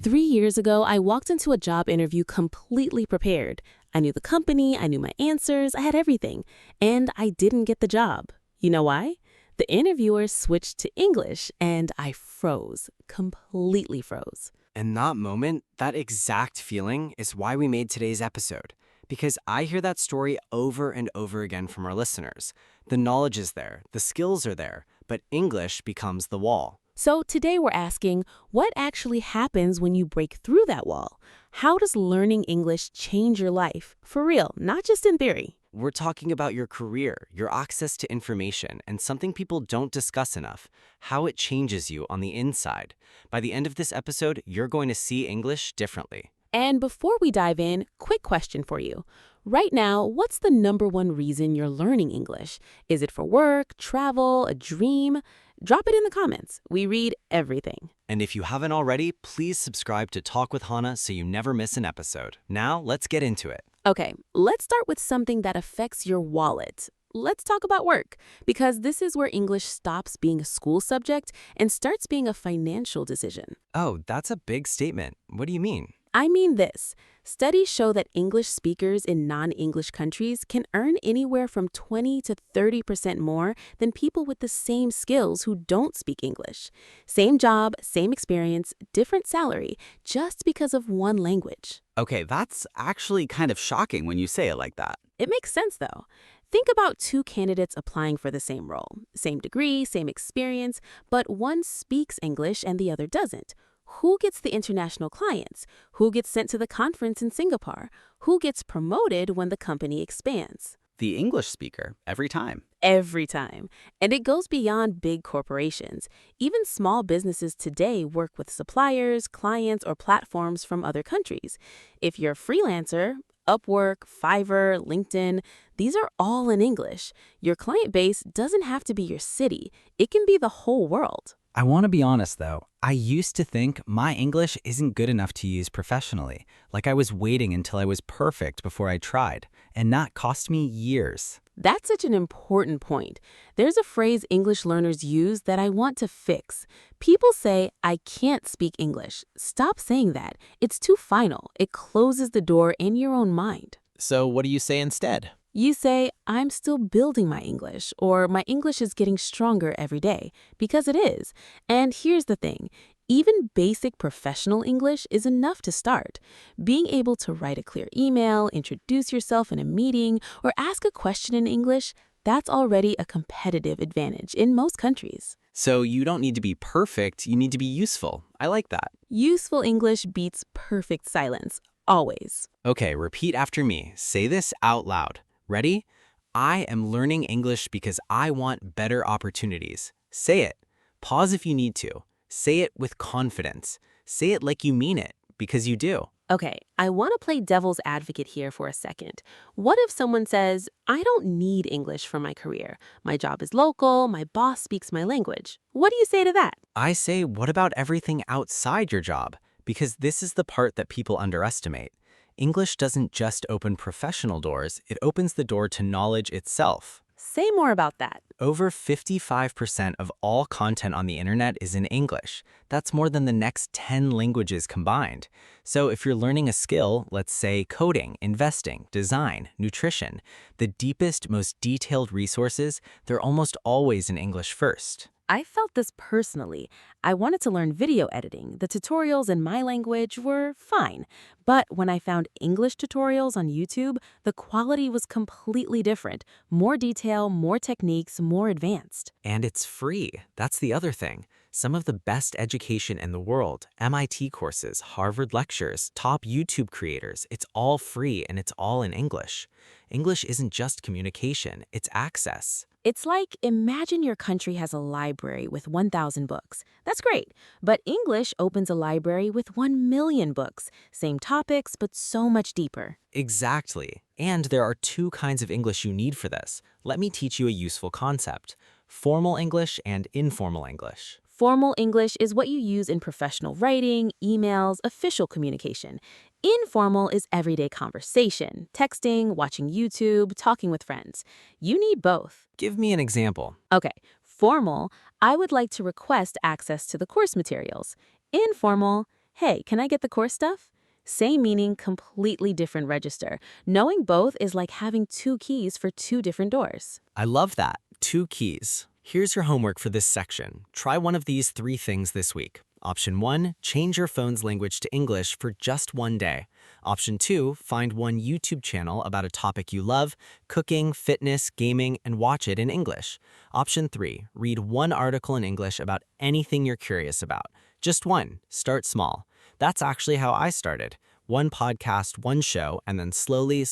3 years ago, I walked into a job interview completely prepared. I knew the company, I knew my answers, I had everything. And I didn't get the job. You know why? The interviewer switched to English and I froze, completely froze. And that moment, that exact feeling is why we made today's episode. Because I hear that story over and over again from our listeners. The knowledge is there, the skills are there, but English becomes the wall. So today we're asking, what actually happens when you break through that wall? How does learning English change your life? For real, not just in theory. We're talking about your career, your access to information, and something people don't discuss enough, how it changes you on the inside. By the end of this episode, you're going to see English differently. And before we dive in, quick question for you. Right now, what's the number one reason you're learning English? Is it for work, travel, a dream? Drop it in the comments. We read everything. And if you haven't already, please subscribe to Talk with Hana so you never miss an episode. Now, let's get into it. Okay, let's start with something that affects your wallet. Let's talk about work, because this is where English stops being a school subject and starts being a financial decision. Oh, that's a big statement. What do you mean? I mean this. Studies show that English speakers in non-English countries can earn anywhere from 20 to 30% more than people with the same skills who don't speak English. Same job, same experience, different salary, just because of one language. Okay, that's actually kind of shocking when you say it like that. It makes sense, though. Think about two candidates applying for the same role. Same degree, same experience, but one speaks English and the other doesn't. Who gets the international clients? Who gets sent to the conference in Singapore? Who gets promoted when the company expands? The English speaker, every time. Every time. And it goes beyond big corporations. Even small businesses today work with suppliers, clients, or platforms from other countries. If you're a freelancer, Upwork, Fiverr, LinkedIn, these are all in English. Your client base doesn't have to be your city. It can be the whole world. I want to be honest, though. I used to think my English isn't good enough to use professionally, like I was waiting until I was perfect before I tried, and that cost me years. That's such an important point. There's a phrase English learners use that I want to fix. People say, I can't speak English. Stop saying that. It's too final. It closes the door in your own mind. So what do you say instead? You say, I'm still building my English, or my English is getting stronger every day, because it is. And here's the thing. Even basic professional English is enough to start. Being able to write a clear email, introduce yourself in a meeting, or ask a question in English, that's already a competitive advantage in most countries. So you don't need to be perfect, you need to be useful. I like that. Useful English beats perfect silence, always. Okay, repeat after me. Say this out loud. Ready? I am learning English because I want better opportunities. Say it. Pause if you need to. Say it with confidence. Say it like you mean it, because you do. Okay, I want to play devil's advocate here for a second. What if someone says, I don't need English for my career. My job is local, my boss speaks my language. What do you say to that? I say, what about everything outside your job? Because this is the part that people underestimate. English doesn't just open professional doors, it opens the door to knowledge itself. Say more about that. Over 55% of all content on the internet is in English. That's more than the next 10 languages combined. So if you're learning a skill, let's say coding, investing, design, nutrition, the deepest, most detailed resources, they're almost always in English first. I felt this personally. I wanted to learn video editing. The tutorials in my language were fine. But when I found English tutorials on YouTube, the quality was completely different. More detail, more techniques, more advanced. And it's free. That's the other thing. Some of the best education in the world, MIT courses, Harvard lectures, top YouTube creators, it's all free and it's all in English. English isn't just communication, it's access. It's like, imagine your country has a library with 1,000 books. That's great. But English opens a library with 1 million books. Same topics, but so much deeper. Exactly. And there are two kinds of English you need for this. Let me teach you a useful concept. Formal English and informal English. Formal English is what you use in professional writing, emails, official communication. Informal is everyday conversation, texting, watching YouTube, talking with friends. You need both. Give me an example. Okay, formal, I would like to request access to the course materials. Informal, hey, can I get the core stuff? Same meaning, completely different register. Knowing both is like having two keys for two different doors. I love that. 2 keys. Here's your homework for this section. Try one of these 3 things this week. Option 1, change your phone's language to English for just 1 day. Option 2, find one YouTube channel about a topic you love, cooking, fitness, gaming, and watch it in English. Option 3, read one article in English about anything you're curious about. Just one. Start small. That's actually how I started. One podcast, one show, and then slowly,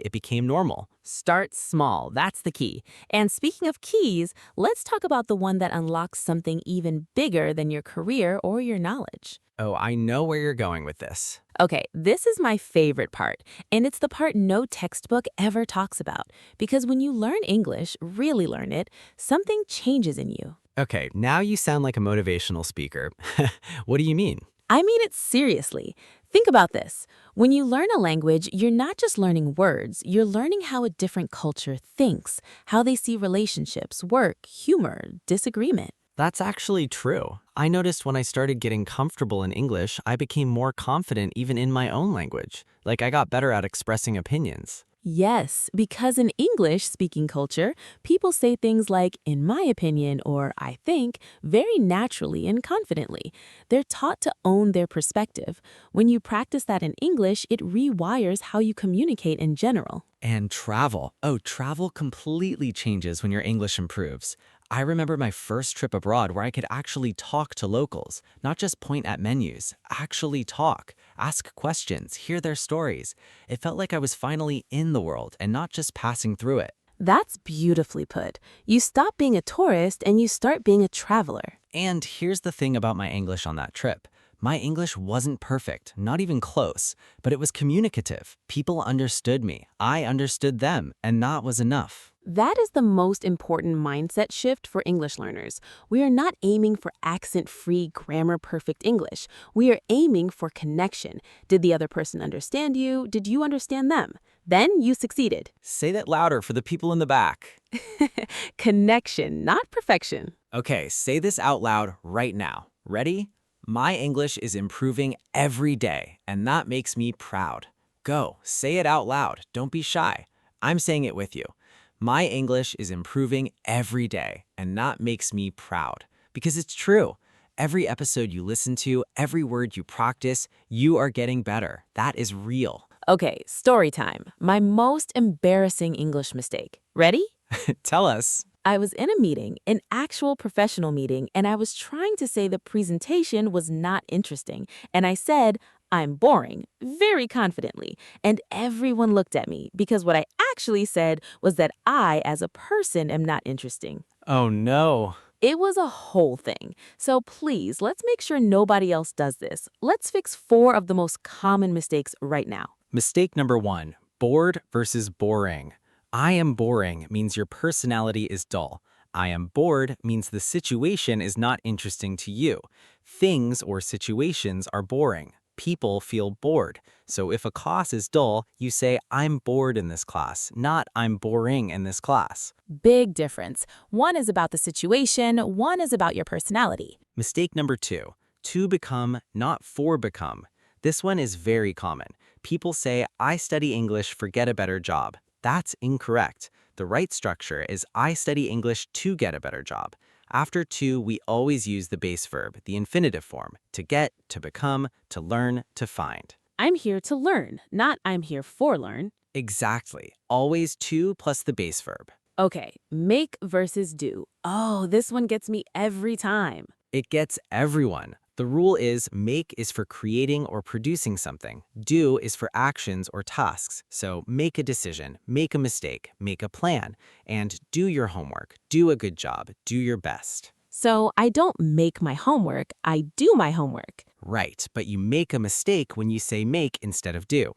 it became normal. Start small, that's the key. And speaking of keys, let's talk about the one that unlocks something even bigger than your career or your knowledge. Oh, I know where you're going with this. Okay, this is my favorite part, and it's the part no textbook ever talks about. Because when you learn English, really learn it, something changes in you. Okay, now you sound like a motivational speaker. What do you mean? I mean it seriously. Think about this. When you learn a language, you're not just learning words, you're learning how a different culture thinks, how they see relationships, work, humor, disagreement. That's actually true. I noticed when I started getting comfortable in English, I became more confident even in my own language. Like I got better at expressing opinions. Yes, because in English-speaking culture, people say things like, in my opinion, or I think, very naturally and confidently. They're taught to own their perspective. When you practice that in English, it rewires how you communicate in general. And travel. Oh, travel completely changes when your English improves. I remember my first trip abroad where I could actually talk to locals, not just point at menus, actually talk, ask questions, hear their stories. It felt like I was finally in the world and not just passing through it. That's beautifully put. You stop being a tourist and you start being a traveler. And here's the thing about my English on that trip. My English wasn't perfect, not even close, but it was communicative. People understood me, I understood them, and that was enough. That is the most important mindset shift for English learners. We are not aiming for accent-free, grammar-perfect English. We are aiming for connection. Did the other person understand you? Did you understand them? Then you succeeded. Say that louder for the people in the back. Connection, not perfection. Okay, say this out loud right now. Ready? My English is improving every day, and that makes me proud. Go, say it out loud. Don't be shy. I'm saying it with you. My English is improving every day, and that makes me proud. Because it's true. Every episode you listen to, every word you practice, you are getting better. That is real. Okay, story time. My most embarrassing English mistake. Ready? Tell us. I was in a meeting, an actual professional meeting, and I was trying to say the presentation was not interesting. And I said, I'm boring, very confidently. And everyone looked at me because what I actually said was that I, as a person, am not interesting. Oh no. It was a whole thing. So please, let's make sure nobody else does this. Let's fix 4 of the most common mistakes right now. Mistake number 1, bored versus boring. I am boring means your personality is dull. I am bored means the situation is not interesting to you. Things or situations are boring. People feel bored. So if a class is dull, you say, I'm bored in this class, not I'm boring in this class. Big difference. One is about the situation, one is about your personality. Mistake number 2, to become, not for become. This one is very common. People say, I study English, forget a better job. That's incorrect. The right structure is I study English to get a better job. After to, we always use the base verb, the infinitive form, to get, to become, to learn, to find. I'm here to learn, not I'm here for learn. Exactly. Always to plus the base verb. Okay, make versus do. Oh, this one gets me every time. It gets everyone. The rule is make is for creating or producing something. Do is for actions or tasks. So make a decision, make a mistake, make a plan, and do your homework, do a good job, do your best. So I don't make my homework, I do my homework. Right, but you make a mistake when you say make instead of do.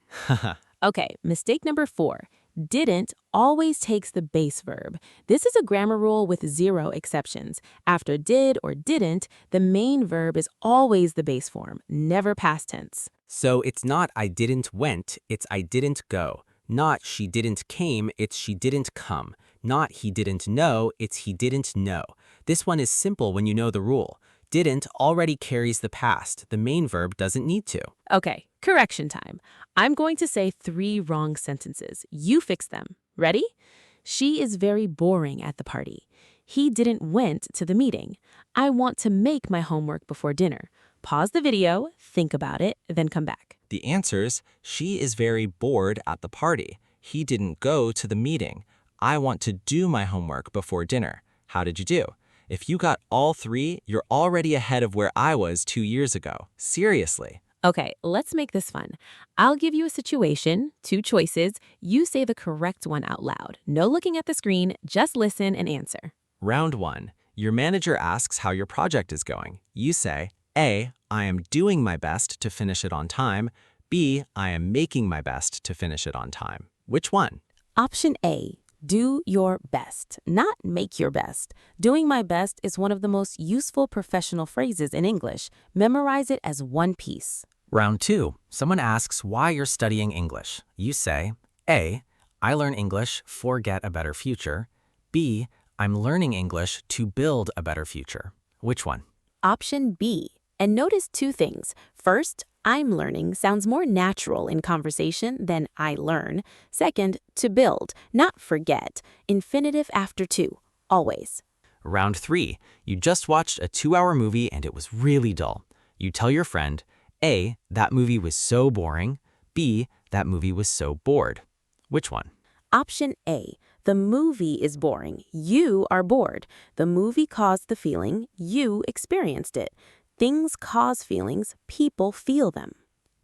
Okay, mistake number 4. Didn't always takes the base verb. This is a grammar rule with 0 exceptions. After did or didn't, the main verb is always the base form, never past tense. So it's not I didn't went, it's I didn't go. Not she didn't came, it's she didn't come. Not he didn't know, it's he didn't know. This one is simple when you know the rule. Didn't already carries the past. The main verb doesn't need to. Okay, correction time. I'm going to say 3 wrong sentences. You fix them. Ready? She is very boring at the party. He didn't went to the meeting. I want to make my homework before dinner. Pause the video, think about it, then come back. The answers, she is very bored at the party. He didn't go to the meeting. I want to do my homework before dinner. How did you do? If you got all 3, you're already ahead of where I was 2 years ago. Seriously. Okay, let's make this fun. I'll give you a situation, 2 choices. You say the correct one out loud. No looking at the screen, just listen and answer. Round 1. Your manager asks how your project is going. You say, A, I am doing my best to finish it on time. B, I am making my best to finish it on time. Which one? Option A, do your best, not make your best. Doing my best is one of the most useful professional phrases in English. Memorize it as one piece. Round 2. Someone asks why you're studying English. You say, A, I learn English for get a better future. B, I'm learning English to build a better future. Which one? Option B. And notice 2 things. First, I'm learning sounds more natural in conversation than I learn. Second, to build, not forget. Infinitive after to, always. Round 3. You just watched a 2-hour movie and it was really dull. You tell your friend, A, that movie was so boring. B, that movie was so bored. Which one? Option A. The movie is boring. You are bored. The movie caused the feeling. You experienced it. Things cause feelings. People feel them.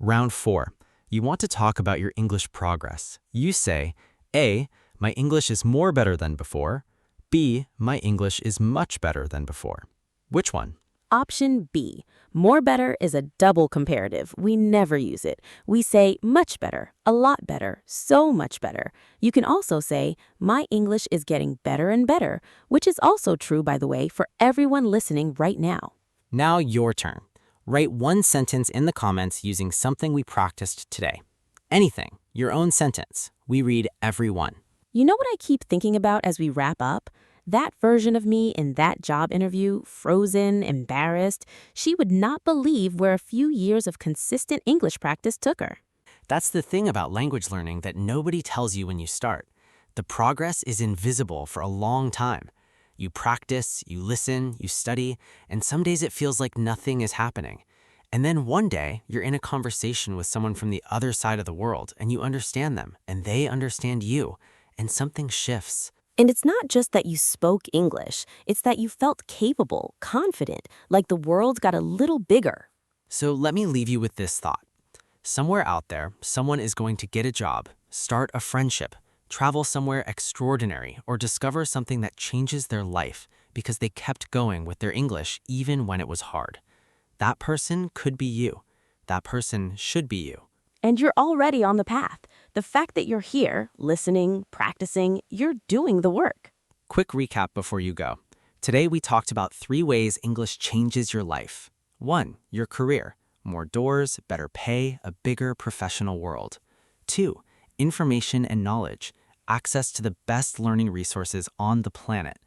Round 4. You want to talk about your English progress. You say, A, my English is more better than before. B, my English is much better than before. Which one? Option B. More better is a double comparative. We never use it. We say much better, a lot better, so much better. You can also say, my English is getting better and better, which is also true, by the way, for everyone listening right now. Now your turn. Write 1 sentence in the comments using something we practiced today. Anything, your own sentence. We read every one. You know what I keep thinking about as we wrap up? That version of me in that job interview, frozen, embarrassed, she would not believe where a few years of consistent English practice took her. That's the thing about language learning that nobody tells you when you start. The progress is invisible for a long time. You practice, you listen, you study, and some days it feels like nothing is happening. And then one day, you're in a conversation with someone from the other side of the world, and you understand them, and they understand you, and something shifts. And it's not just that you spoke English, it's that you felt capable, confident, like the world got a little bigger. So let me leave you with this thought. Somewhere out there, someone is going to get a job, start a friendship, travel somewhere extraordinary, or discover something that changes their life because they kept going with their English even when it was hard. That person could be you. That person should be you. And you're already on the path. The fact that you're here, listening, practicing, you're doing the work. Quick recap before you go. Today we talked about 3 ways English changes your life. 1, your career. More doors, better pay, a bigger professional world. 2, information and knowledge. Access to the best learning resources on the planet.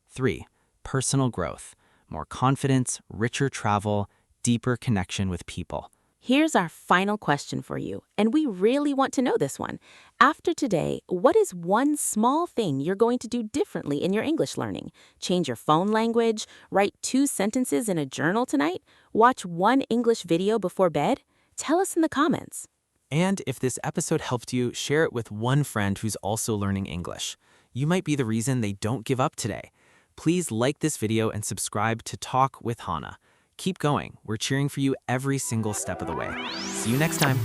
3, personal growth. More confidence, richer travel, deeper connection with people. Here's our final question for you, and we really want to know this one. After today, what is one small thing you're going to do differently in your English learning? Change your phone language? Write 2 sentences in a journal tonight? Watch 1 English video before bed? Tell us in the comments. And if this episode helped you, share it with one friend who's also learning English. You might be the reason they don't give up today. Please like this video and subscribe to Talk with Hana. Keep going. We're cheering for you every single step of the way. See you next time.